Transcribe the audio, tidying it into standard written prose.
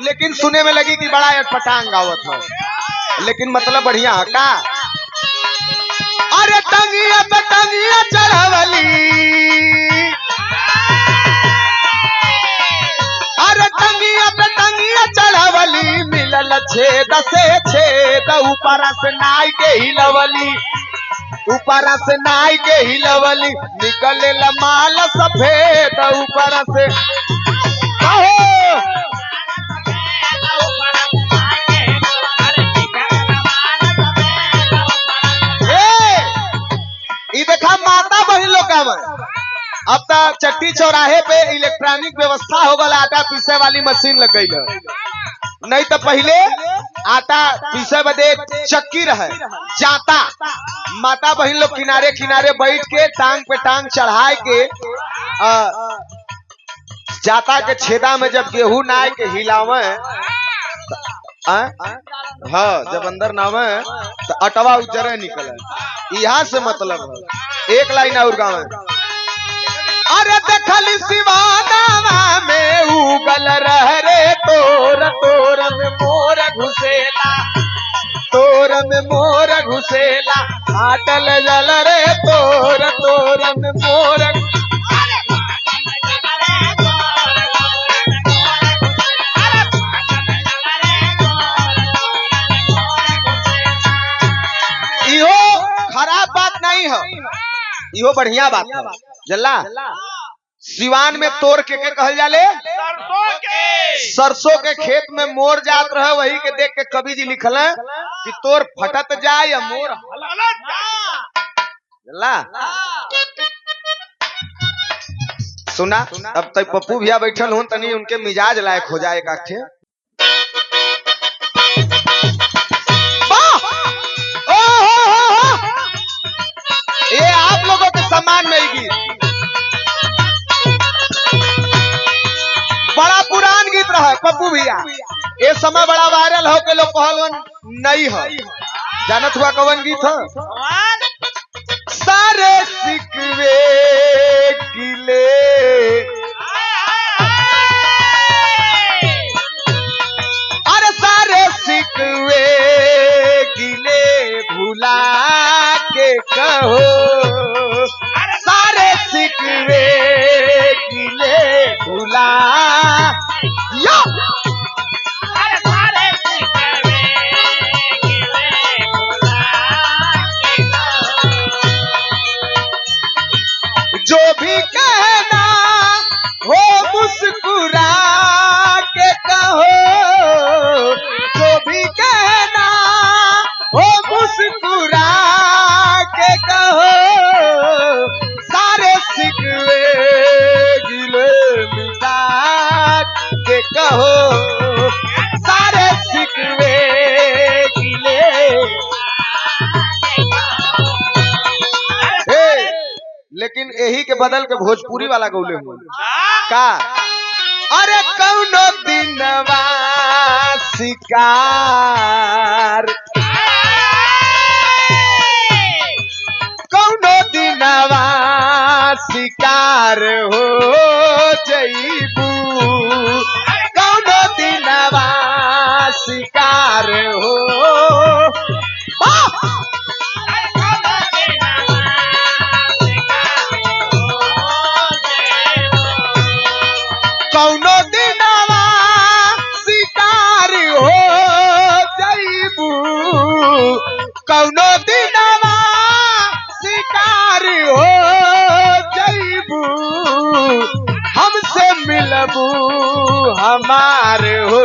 लेकिन सुने में लगी कि बड़ा पटांग गावत है, लेकिन मतलब बढ़िया है का। अरे टंगिया पे टंगिया चढ़वली, अरे टंगिया पे टंगिया चढ़वली, मिलल छेद से छेद, ऊपर से नाई के हिलवली, ऊपर से नाई के हिलवली, निकले माल सफेद ऊपर से। देखा माता बहन लोग का में अब तक चट्टी चौराहे पे इलेक्ट्रॉनिक व्यवस्था हो गल, आटा पीसे वाली मशीन लग गई है। नहीं तो पहले आटा पीसे बदे चक्की रहे जाता, माता बहन लोग किनारे किनारे बैठ के टांग पे टांग चढ़ाए के जाता के छेदा में जब गेहूं नाय के हिलावे, हाँ जब अंदर नावे तो अटवा उजरे निकले। यहाँ से मतलब है एक लाइन और गाँव। अरे देखली सिवाना में उगल रह रे तोर, तोर में मोर घुसेला, तोर में मोर घुसेला, फाटल जल रे तोर, तोर में मोर। खराब बात नहीं है, यो बढ़िया बात है। जल्ला सिवान में तोर के कहल जाले सरसों के खेत में मोर जात रहे, वही के देख के कवि जी लिखल है कि तोर फटत जाए या मोर हलत जाए। जल्ला सुना अब तक पप्पू भैया बैठल हूं, तनी उनके मिजाज लायक हो जाए काठे। ये आप लोगों के सम्मान में गीत बड़ा पुरान गीत रहा है पप्पू भैया, ये समय बड़ा वायरल हो के लोग कहलन नहीं है। जानत हुआ कवन गीत है? सारे सिकवे गिले, अरे सारे सिकवे गिले भुला के कहो, सारे सिकवे गिले भुला या, अरे सारे सिकवे गिले भुला के कहो, जो भी कहना हो मुस्कुरा के कहो, जो भी कहना हो मुस्कुरा के कहो, सारे सिकवे गिले मिटा के कहो, सारे सिकवे गिले। लेकिन यही के बदल के भोजपुरी वाला गौले हुए का। अरे कौनो दिनवा शिकार, कौनो दिनवा शिकार हो जईबू, कौनो दिनवा शिकार हो। कौनो दिनवा शिकार हो जईबू, कौनो दिनवा शिकार हो जईबू, हमसे मिलबू हमार हो